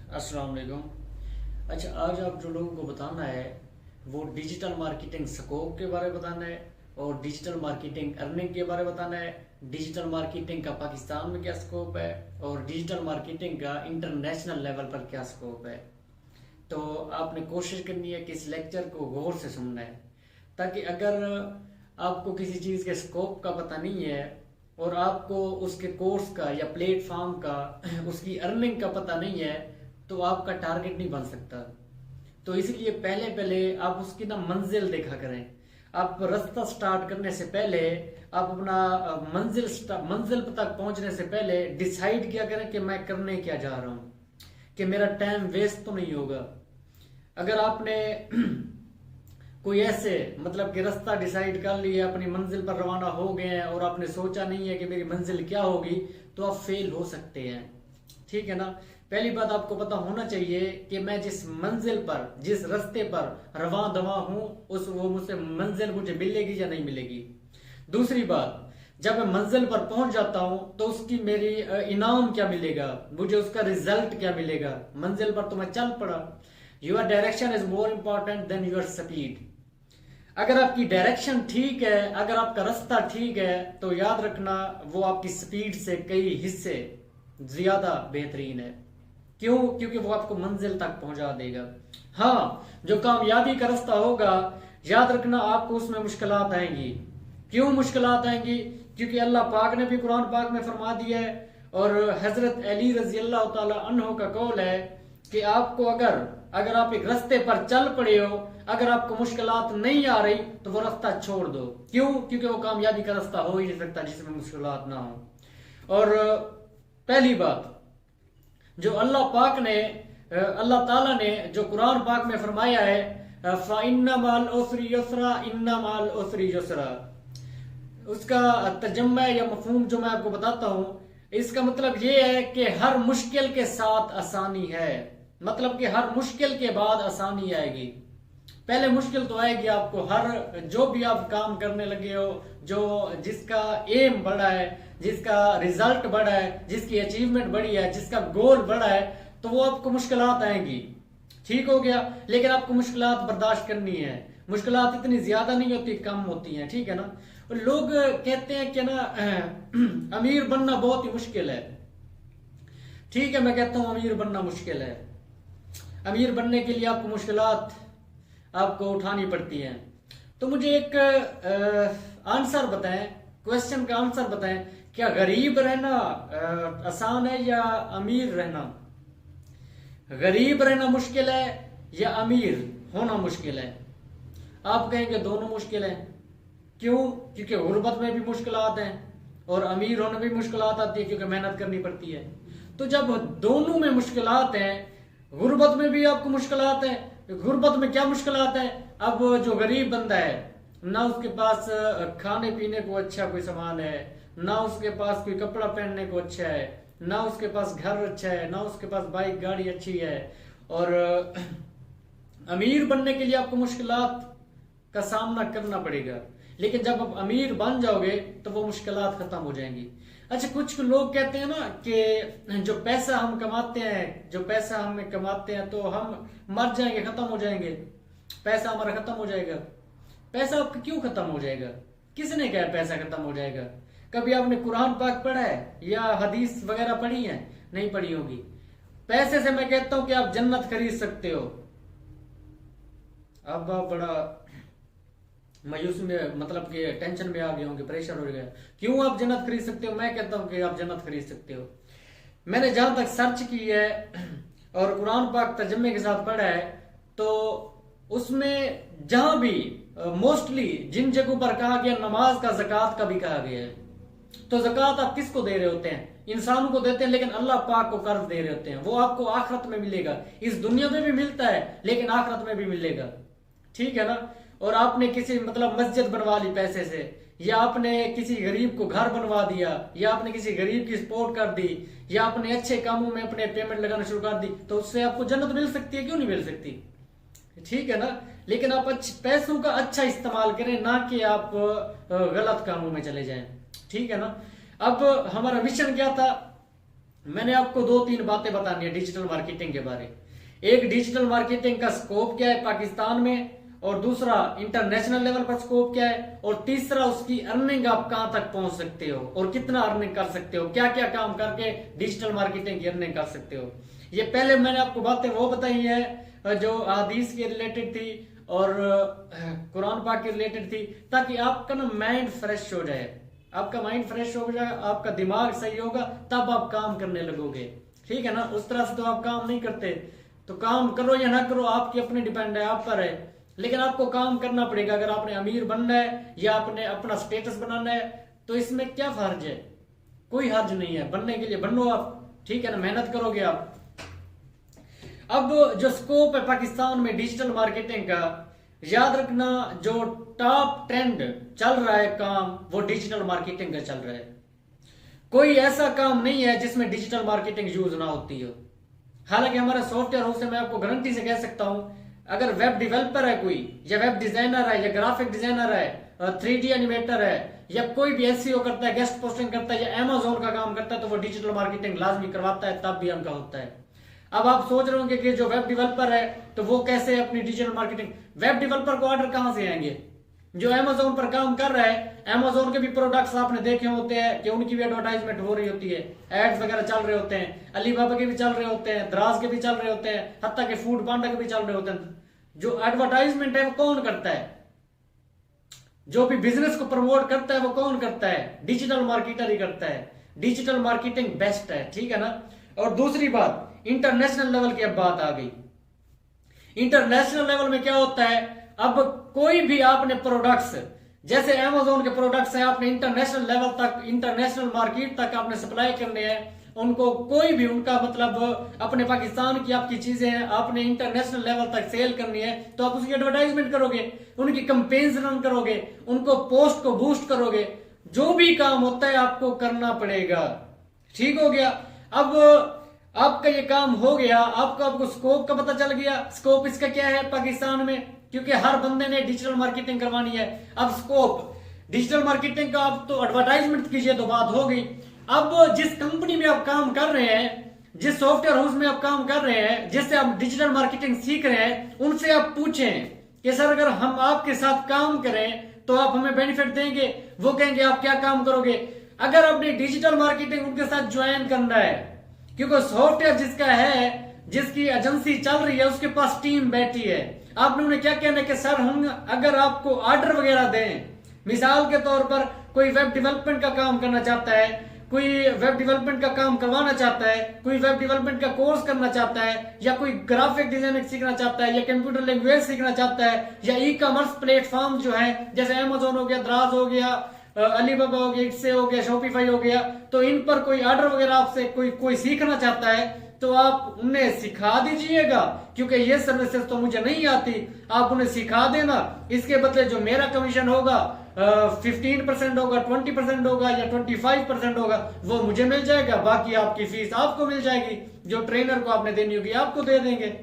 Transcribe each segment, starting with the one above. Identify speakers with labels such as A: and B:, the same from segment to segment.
A: अस्सलाम वालेकुम। अच्छा, आज आप जो लोगों को बताना है वो डिजिटल मार्केटिंग स्कोप के बारे में बताना है और डिजिटल मार्केटिंग अर्निंग के बारे में बताना है। डिजिटल मार्केटिंग का पाकिस्तान में क्या स्कोप है और डिजिटल मार्केटिंग का इंटरनेशनल लेवल पर क्या स्कोप है। तो आपने कोशिश करनी है कि इस लेक्चर को गौर से सुनना है, ताकि अगर आपको किसी चीज़ के स्कोप का पता नहीं है और आपको उसके कोर्स का या प्लेटफॉर्म का उसकी अर्निंग का पता नहीं है तो आपका टारगेट नहीं बन सकता। तो इसलिए पहले पहले आप उसकी ना मंजिल देखा करें। आप रास्ता स्टार्ट करने से पहले आप अपना मंजिल तक पहुंचने से पहले डिसाइड किया करें कि मैं करने क्या जा रहा हूं, कि मेरा टाइम वेस्ट तो नहीं होगा। अगर आपने कोई ऐसे मतलब कि रास्ता डिसाइड कर लिया, अपनी मंजिल पर रवाना हो गए हैं और आपने सोचा नहीं है कि मेरी मंजिल क्या होगी, तो आप फेल हो सकते हैं। ठीक है ना। पहली बात आपको पता होना चाहिए कि मैं जिस मंजिल पर, जिस रास्ते पर रवां दवा हूं, वो मुझसे मंजिल मुझे मिलेगी या नहीं मिलेगी। दूसरी बात, जब मैं मंजिल पर पहुंच जाता हूं तो उसकी मेरी इनाम क्या मिलेगा, मुझे उसका रिजल्ट क्या मिलेगा। मंजिल पर तो मैं चल पड़ा। Your direction is more important than your speed. अगर आपकी डायरेक्शन ठीक है, अगर आपका रास्ता ठीक है, तो याद रखना वो आपकी स्पीड से कई हिस्से ज्यादा बेहतरीन है। क्यों? क्योंकि वो आपको मंजिल तक पहुंचा देगा। हाँ, जो कामयाबी का रास्ता होगा, याद रखना आपको उसमें मुश्किलात आएंगी। क्यों मुश्किलात आएंगी? क्योंकि अल्लाह पाक ने भी कुरान पाक में फरमा दिया है और हजरत अली रजी अल्लाह तआला अन्हो का कौल है कि आपको अगर आप एक रास्ते पर चल पड़े हो, अगर आपको मुश्किलात नहीं आ रही तो वो रास्ता छोड़ दो। क्यों? क्योंकि वो कामयाबी का रास्ता हो ही नहीं सकता जिसमें मुश्किलात ना हो। और पहली बात, जो अल्लाह ताला ने जो कुरान पाक में फरमाया है, फ़इन्ना मअल उसरि युस्रा इन्ना मअल उसरि युस्रा, उसका तर्जुमा या मफहूम जो मैं आपको बताता हूं, इसका मतलब ये है कि हर मुश्किल के साथ आसानी है। मतलब कि हर मुश्किल के बाद आसानी आएगी। पहले मुश्किल तो आएगी आपको, हर जो भी आप काम करने लगे हो, जो जिसका एम बड़ा है, जिसका रिजल्ट बड़ा है, जिसकी अचीवमेंट बड़ी है, जिसका गोल बड़ा है, तो वो आपको मुश्किलात आएंगी। ठीक हो गया। लेकिन आपको मुश्किलात बर्दाश्त करनी है। मुश्किलात इतनी ज्यादा नहीं होती, कम होती हैं। ठीक है ना। लोग कहते हैं कि ना अमीर बनना बहुत ही मुश्किल है। ठीक है, मैं कहता हूं अमीर बनना मुश्किल है। अमीर बनने के लिए आपको मुश्किलात आपको उठानी पड़ती हैं। तो मुझे एक आंसर बताएं, क्वेश्चन का आंसर बताएं, क्या गरीब रहना आसान है या अमीर रहना? गरीब रहना मुश्किल है या अमीर होना मुश्किल है? आप कहेंगे दोनों मुश्किल है। क्यों? क्योंकि गुर्बत में भी मुश्किलात हैं और अमीर होने में भी मुश्किलात आती है, क्योंकि मेहनत करनी पड़ती है। तो जब दोनों में मुश्किलात हैं, गुर्बत में भी आपको मुश्किलात है, गुर्बत में क्या मुश्किलात है? अब जो गरीब बंदा है, ना उसके पास खाने पीने को अच्छा कोई सामान है, ना उसके पास कोई कपड़ा पहनने को अच्छा है, ना उसके पास घर अच्छा है, ना उसके पास बाइक गाड़ी अच्छी है। और अमीर बनने के लिए आपको मुश्किलात का सामना करना पड़ेगा। लेकिन जब आप अमीर बन जाओगे तो वो मुश्किलात खत्म हो जाएंगी। अच्छा, कुछ लोग कहते हैं ना कि जो पैसा हम कमाते हैं तो हम मर जाएंगे, खत्म हो जाएंगे, पैसा हमारा खत्म हो जाएगा। पैसा आपका क्यों खत्म हो जाएगा? किसने कहा पैसा खत्म हो जाएगा? कभी आपने कुरान पाक पढ़ा है या हदीस वगैरह पढ़ी है? नहीं पढ़ी होगी। पैसे से मैं कहता हूं कि आप जन्नत खरीद सकते हो। अब आप बड़ा मायूस में, मतलब कि टेंशन में आ गए होंगे, परेशान हो गए। क्यों आप जन्नत खरीद सकते हो? मैं कहता हूं कि आप जन्नत खरीद सकते हो। मैंने जहां तक सर्च की है और कुरान पाक तर्जुमे के साथ पढ़ा है, तो उसमें जहां भी मोस्टली जिन जगहों पर कहा गया नमाज का, ज़कात का भी कहा गया है। तो ज़कात आप किसको दे रहे होते हैं? इंसानों को देते हैं, लेकिन अल्लाह पाक को कर्ज दे रहे होते हैं। वो आपको आखिरत में मिलेगा। इस दुनिया में भी मिलता है लेकिन आखिरत में भी मिलेगा। ठीक है ना। और आपने किसी मतलब मस्जिद बनवा ली पैसे से, या आपने किसी गरीब को घर बनवा दिया, या आपने किसी गरीब की सपोर्ट कर दी, या आपने अच्छे कामों में अपने पेमेंट लगाना शुरू कर दी, तो उससे आपको जन्नत मिल सकती है। क्यों नहीं मिल सकती? ठीक है ना। लेकिन आप पैसों का अच्छा इस्तेमाल करें, ना कि आप गलत कामों में चले जाएं। ठीक है ना। अब हमारा मिशन क्या था? मैंने आपको 2-3 बातें बतानी है डिजिटल मार्केटिंग के बारे। एक, डिजिटल मार्केटिंग का स्कोप क्या है पाकिस्तान में, और दूसरा इंटरनेशनल लेवल पर स्कोप क्या है, और तीसरा उसकी अर्निंग आप कहां तक पहुंच सकते हो और कितना अर्निंग कर सकते हो, क्या क्या काम करके डिजिटल मार्केटिंग की अर्निंग कर सकते हो। ये पहले मैंने आपको बातें वो बताई है जो हदीस के रिलेटेड थी और कुरान पाक के रिलेटेड थी, ताकि आपका ना माइंड फ्रेश हो जाए। आपका माइंड फ्रेश हो जाए, आपका दिमाग सही होगा, तब आप काम करने लगोगे। ठीक है ना, उस तरह से तो आप काम नहीं करते। तो काम करो या ना करो आपके अपने डिपेंड है, आप पर है, लेकिन आपको काम करना पड़ेगा। अगर आपने अमीर बनना है या आपने अपना स्टेटस बनाना है तो इसमें क्या फर्ज है? कोई हर्ज नहीं है, बनने के लिए बनो आप। ठीक है ना, मेहनत करोगे आप। अब जो स्कोप है पाकिस्तान में डिजिटल मार्केटिंग का, याद रखना जो टॉप ट्रेंड चल रहा है काम, वो डिजिटल मार्केटिंग का चल रहा है। कोई ऐसा काम नहीं है जिसमें डिजिटल मार्केटिंग यूज ना होती हो। हालांकि हमारा सॉफ्टवेयर हाउस से मैं आपको गारंटी से कह सकता हूं, अगर वेब डेवलपर है कोई, या वेब डिजाइनर है, या ग्राफिक डिजाइनर है, 3D एनिमेटर है, या कोई भी एसईओ करता है, गेस्ट पोस्टिंग करता है, या अमेज़न का काम करता है, तो वो डिजिटल मार्केटिंग लाजमी करवाता है, तब भी उनका होता है। अब आप सोच रहे होंगे कि जो वेब डेवलपर है तो वो कैसे अपनी डिजिटल मार्केटिंग, वेब डेवलपर को ऑर्डर कहां से आएंगे? जो अमेज़न पर काम कर रहा है, अमेज़न के भी प्रोडक्ट्स आपने देखे होते हैं कि उनकी भी एडवर्टाइजमेंट हो रही होती है, एड्स वगैरह चल रहे होते हैं, अलीबाबा के भी चल रहे होते हैं, दराज के भी चल रहे होते हैं, हत्ता के फूड पांडा के भी चल रहे होते हैं। जो एडवर्टाइजमेंट है वो कौन करता है? जो भी बिजनेस को प्रमोट करता है वो कौन करता है? डिजिटल मार्केटर ही करता है। डिजिटल मार्केटिंग बेस्ट है, ठीक है ना। और दूसरी बात, इंटरनेशनल लेवल की अब बात आ गई। इंटरनेशनल लेवल में क्या होता है, अब कोई भी आपने प्रोडक्ट्स, जैसे अमेज़न के प्रोडक्ट्स हैं, आपने इंटरनेशनल लेवल तक, इंटरनेशनल मार्केट तक आपने सप्लाई करने हैं उनको, कोई भी उनका मतलब अपने पाकिस्तान की आपकी चीजें हैं, आपने इंटरनेशनल लेवल तक सेल करनी है, तो आप उसकी एडवर्टाइजमेंट करोगे, उनकी कंपेन्स रन करोगे, उनको पोस्ट को बूस्ट करोगे, जो भी काम होता है आपको करना पड़ेगा। ठीक हो गया। अब आपका ये काम हो गया, आपको स्कोप का पता चल गया। स्कोप इसका क्या है पाकिस्तान में, क्योंकि हर बंदे ने डिजिटल मार्केटिंग करवानी है। अब स्कोप डिजिटल मार्केटिंग का, आप तो एडवर्टाइजमेंट कीजिए तो बात हो गई। अब जिस कंपनी में आप काम कर रहे हैं, जिस सॉफ्टवेयर हाउस में आप काम कर रहे हैं, जिससे आप डिजिटल मार्केटिंग सीख रहे हैं, उनसे आप पूछें कि सर अगर हम आपके साथ काम करें तो आप हमें बेनिफिट देंगे। वो कहेंगे आप क्या काम करोगे। अगर आपने डिजिटल मार्केटिंग उनके साथ ज्वाइन करना है, क्योंकि सॉफ्टवेयर जिसका है, जिसकी एजेंसी चल रही है, उसके पास टीम बैठी है, आपने उन्हें क्या कहना है कि सर हम अगर आपको ऑर्डर वगैरह दें, मिसाल के तौर पर कोई वेब डेवलपमेंट का काम करना चाहता है, कोई वेब डेवलपमेंट का काम करवाना चाहता है, कोई वेब डेवलपमेंट का कोर्स करना चाहता है, या कोई ग्राफिक डिजाइनिंग सीखना चाहता है, या कंप्यूटर लैंग्वेज सीखना चाहता है, या ई कॉमर्स प्लेटफॉर्म जो है जैसे अमेज़न हो गया, दराज हो गया, अलीबाबा हो गया, इससे हो गया, शॉपिफाई हो गया, तो इन पर कोई ऑर्डर वगैरह आपसे कोई सीखना चाहता है तो आप उन्हें सिखा दीजिएगा, क्योंकि ये सर्विसेज तो मुझे नहीं आती, आप उन्हें सिखा देना। इसके बदले जो मेरा कमीशन होगा 15% होगा, 20% होगा, या 25% होगा, वो मुझे मिल जाएगा। बाकी आपकी फीस आपको मिल जाएगी, जो ट्रेनर को आपने देनी होगी आपको दे देंगे।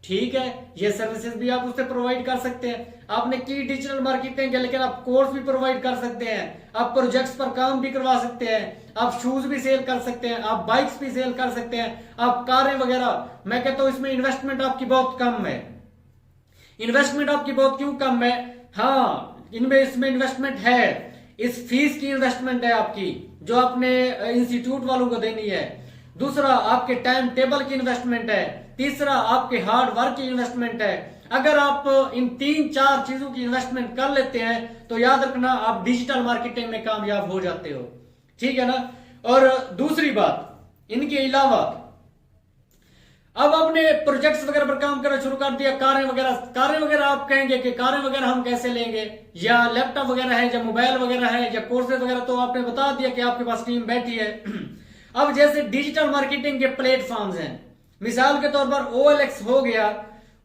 A: ठीक है, ये सर्विसेज भी आप उससे प्रोवाइड कर सकते हैं। आपने की डिजिटल मार्केटिंग है, लेकिन आप कोर्स भी प्रोवाइड कर सकते हैं, आप प्रोजेक्ट्स पर काम भी करवा सकते हैं, आप शूज भी सेल कर सकते हैं, आप बाइक्स भी सेल कर सकते हैं, आप कारें वगैरह। मैं कहता हूं इसमें इन्वेस्टमेंट आपकी बहुत कम है। इन्वेस्टमेंट आपकी बहुत क्यों कम है? हाँ, इसमें इन्वेस्टमेंट है, इस फीस की इन्वेस्टमेंट है आपकी, जो आपने इंस्टीट्यूट वालों को देनी है। दूसरा, आपके टाइम टेबल की इन्वेस्टमेंट है। तीसरा, आपके हार्ड वर्क की इन्वेस्टमेंट है। अगर आप इन 3-4 चीजों की इन्वेस्टमेंट कर लेते हैं तो याद रखना आप डिजिटल मार्केटिंग में कामयाब हो जाते हो। ठीक है ना। और दूसरी बात, इनके अलावा अब आपने प्रोजेक्ट्स वगैरह पर काम करना शुरू कर दिया, कारें वगैरह आप कहेंगे कि कारें वगैरह हम कैसे लेंगे, या लैपटॉप वगैरह है, या मोबाइल वगैरह है, या कोर्सेज वगैरह, तो आपने बता दिया कि आपके पास टीम बैठी है। अब जैसे डिजिटल मार्केटिंग के प्लेटफॉर्म्स हैं, मिसाल के तौर पर OLX हो गया।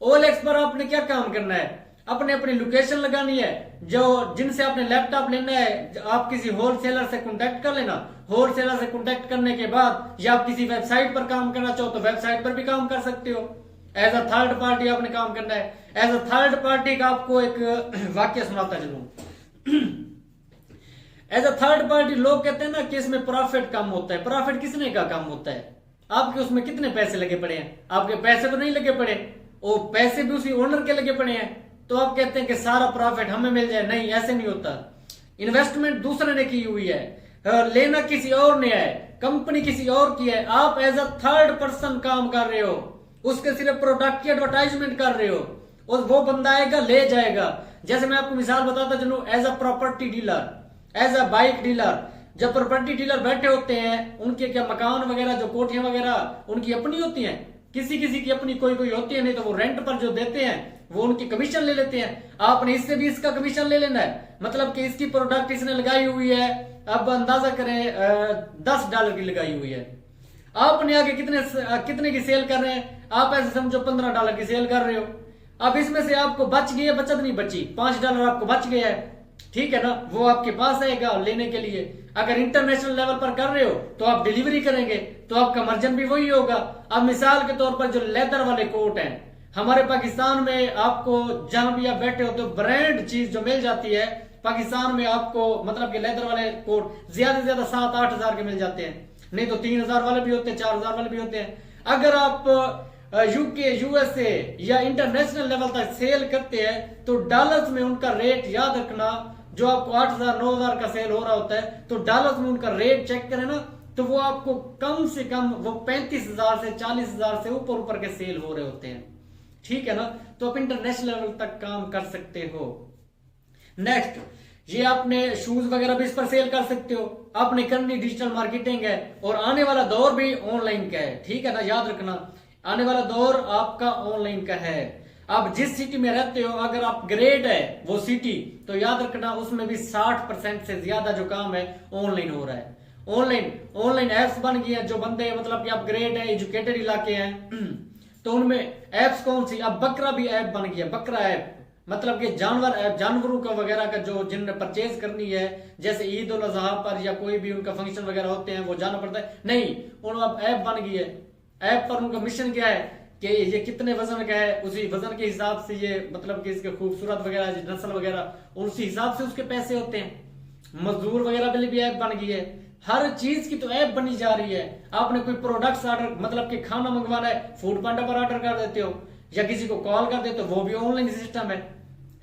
A: OLX पर आपने क्या काम करना है, अपनी लोकेशन लगानी है, जो जिनसे आपने लैपटॉप लेना है आप किसी होलसेलर से कॉन्टेक्ट कर लेना। होलसेलर से कॉन्टेक्ट करने के बाद, या आप किसी वेबसाइट पर काम करना चाहो तो वेबसाइट पर भी काम कर सकते हो। एज अ थर्ड पार्टी आपने काम करना है। एज अ थर्ड पार्टी का आपको एक वाक्य सुनाता चलूं। एज अ थर्ड पार्टी लोग कहते हैं ना कि इसमें प्रॉफिट कम होता है। प्रॉफिट किसने का कम होता है? आपके उसमें कितने पैसे लगे पड़े हैं? आपके पैसे तो नहीं लगे पड़े, और पैसे भी उसी ओनर के लगे पड़े हैं। तो आप कहते हैं कि सारा प्रॉफिट हमें मिल जाए, नहीं, ऐसे नहीं होता। इन्वेस्टमेंट दूसरे ने की हुई है, लेना किसी और ने है, कंपनी किसी और की है, आप एज अ थर्ड पर्सन काम कर रहे हो, उसके सिर्फ प्रोडक्ट की एडवर्टाइजमेंट कर रहे हो, और वो बंदा आएगा ले जाएगा। जैसे मैं आपको मिसाल बताता चलूं, as a property dealer, as a bike dealer, जब प्रॉपर्टी डीलर बैठे होते हैं, उनके क्या मकान वगैरह जो कोठियां वगैरह उनकी अपनी होती हैं, किसी किसी की अपनी कोई कोई होती है, नहीं तो वो रेंट पर जो देते हैं वो उनकी कमीशन ले लेते हैं। आपने इससे भी इसका कमीशन ले लेना है, मतलब कि इसकी प्रोडक्ट इसने लगाई हुई है, अब अंदाजा करें $10 की लगाई हुई है, आपने आगे कितने की सेल कर रहे हैं? आप ऐसे समझो $15 की सेल कर रहे हो। अब इसमें से आपको बच गई है, बचत नहीं बची, $5 आपको बच गया है, ठीक है ना, वो आपके पास आएगा लेने के लिए। अगर इंटरनेशनल लेवल पर कर रहे हो तो आप डिलीवरी करेंगे तो आपका मार्जिन भी वही होगा। अब मिसाल के तौर पर जो लेदर वाले कोट हैं हमारे पाकिस्तान में, आपको जहां भी आप बैठे हो तो ब्रांड चीज जो मिल जाती है पाकिस्तान में, आपको मतलब कि लेदर वाले कोट ज्यादा से ज्यादा 7-8 हजार के मिल जाते हैं, नहीं तो 3,000 वाले भी होते हैं, 4,000 वाले भी होते हैं। अगर आप यूके, यूएसए या इंटरनेशनल लेवल तक सेल करते हैं तो डॉलर्स में उनका रेट याद रखना, जो आपको 8,000 9,000 का सेल हो रहा होता है तो डॉलर्स में उनका रेट चेक करें ना, तो वो आपको कम से कम वो 35,000 से 40,000 से ऊपर के सेल हो रहे होते हैं, ठीक है ना। तो आप इंटरनेशनल लेवल तक काम कर सकते हो। नेक्स्ट, ये आपने शूज वगैरह भी इस पर सेल कर सकते हो। आपने करनी डिजिटल मार्केटिंग है, और आने वाला दौर भी ऑनलाइन का है, ठीक है ना, याद रखना आने वाला दौर आपका ऑनलाइन का है। आप जिस सिटी में रहते हो, अगर आप ग्रेड है वो सिटी, तो याद रखना उसमें भी 60% से ज्यादा जो काम है ऑनलाइन हो रहा है। ऑनलाइन एप्स बन गई है, जो बंदे मतलब कि आप ग्रेड है, एजुकेटेड इलाके हैं तो उनमें एप्स कौन सी, अब बकरा भी ऐप बन गया, बकरा ऐप, मतलब कि जानवर ऐप, जानवरों का वगैरह का जो जिनने परचेज करनी है, जैसे ईद उल अजहा पर या कोई भी उनका फंक्शन वगैरह होते हैं वो जाना पड़ता है, नहीं, उन अब ऐप बन गई है। ऐप पर उनका मिशन क्या है कि ये कितने वजन का है, उसी वजन के हिसाब से ये मतलब कि इसके खूबसूरत वगैरह नस्ल वगैरह उसी हिसाब से उसके पैसे होते हैं। मजदूर वगैरह के लिए भी ऐप बन गई है, हर चीज की तो ऐप बनी जा रही है। आपने कोई प्रोडक्ट्स ऑर्डर मतलब कि खाना मंगवाना है, फूड पांडा पर ऑर्डर कर देते हो, या किसी को कॉल कर देते हो, वो भी ऑनलाइन सिस्टम है,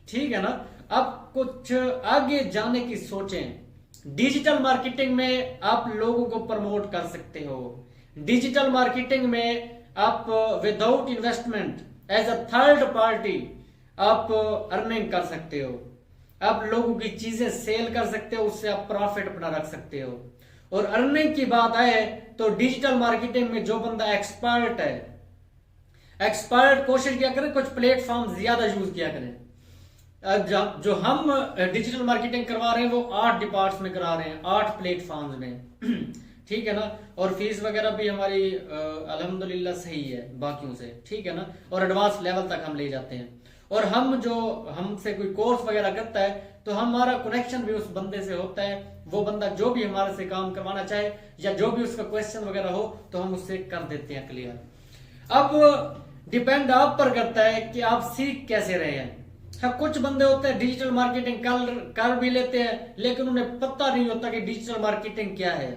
A: ठीक है ना। अब कुछ आगे जाने की सोचें। डिजिटल मार्केटिंग में आप लोगों को प्रमोट कर सकते हो। डिजिटल मार्केटिंग में आप without investment as a third party आप अर्निंग कर सकते हो, आप लोगों की चीजें सेल कर सकते हो, उससे आप प्रॉफिट अपना रख सकते हो। और अर्निंग की बात आए तो डिजिटल मार्केटिंग में जो बंदा एक्सपर्ट है, एक्सपर्ट कोशिश किया करें कुछ प्लेटफॉर्म ज्यादा यूज किया करें। जो हम डिजिटल मार्केटिंग करवा रहे हैं वो 8 डिपार्ट्स में करा रहे हैं, 8 प्लेटफॉर्म्स में ठीक है ना। और फीस वगैरह भी हमारी अल्हम्दुलिल्लाह सही है बाकियों से, ठीक है ना, और एडवांस लेवल तक हम ले जाते हैं। और हम जो हमसे कोई कोर्स वगैरह करता है तो हमारा कनेक्शन भी उस बंदे से होता है, वो बंदा जो भी हमारे से काम करवाना चाहे या जो भी उसका क्वेश्चन वगैरह हो तो हम उससे कर देते हैं क्लियर। अब डिपेंड आप पर करता है कि आप सीख कैसे रहे हैं। हाँ, कुछ बंदे होते हैं डिजिटल मार्केटिंग कर भी लेते हैं लेकिन उन्हें पता नहीं होता कि डिजिटल मार्केटिंग क्या है,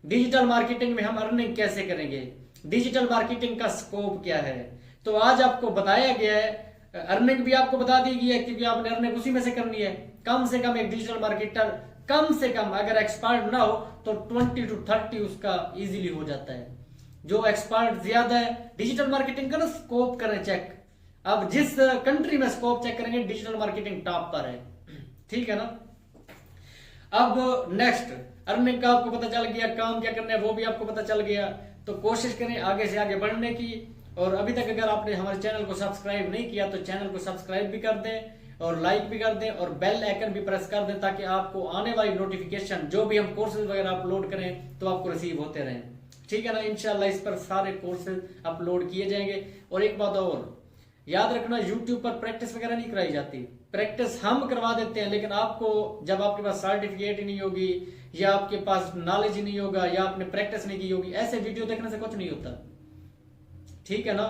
A: डिजिटल मार्केटिंग में हम अर्निंग कैसे करेंगे, डिजिटल मार्केटिंग का स्कोप क्या है। तो आज आपको बताया गया है, अर्निंग भी आपको बता दी गई है क्योंकि आपने अर्निंग उसी में से करनी है। कम से कम एक डिजिटल मार्केटर कम से कम अगर एक्सपर्ट ना हो तो 20 to 30 उसका इजीली हो जाता है। जो एक्सपर्ट ज्यादा है डिजिटल मार्केटिंग का ना स्कोप करें चेक। अब जिस कंट्री में स्कोप चेक करेंगे डिजिटल मार्केटिंग टॉप पर है, ठीक है ना। अब नेक्स्ट अर्निंग का आपको पता चल गया, काम क्या करना है वो भी आपको पता चल गया। तो कोशिश करें आगे से आगे बढ़ने की। और अभी तक अगर आपने हमारे चैनल को सब्सक्राइब नहीं किया तो चैनल को सब्सक्राइब भी कर दें और लाइक भी कर दें और बेल आइकन भी प्रेस कर दें ताकि आपको आने वाली नोटिफिकेशन जो भी हम कोर्सेज वगैरह अपलोड करें तो आपको रिसीव होते रहें, ठीक है ना। इंशाल्लाह इस पर सारे कोर्सेज अपलोड किए जाएंगे। और एक बात और याद रखना, यूट्यूब पर प्रैक्टिस वगैरह नहीं कराई जाती, प्रैक्टिस हम करवा देते हैं लेकिन आपको जब आपके पास सर्टिफिकेट ही नहीं होगी या आपके पास नॉलेज ही नहीं होगा या आपने प्रैक्टिस नहीं की होगी, ऐसे वीडियो देखने से कुछ नहीं होता, ठीक है ना।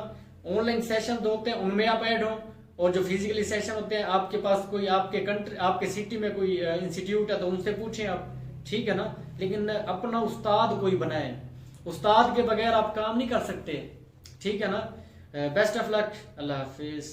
A: ऑनलाइन सेशन होते हैं उनमें आप ऐड हो, और जो फिजिकली सेशन होते हैं, आपके पास कोई आपके कंट्री आपके सिटी में कोई इंस्टीट्यूट है तो उनसे पूछें आप, ठीक है ना। लेकिन अपना उस्ताद कोई बनाए, उस्ताद के बगैर आप काम नहीं कर सकते, ठीक है ना। Best of luck, Allah Hafiz.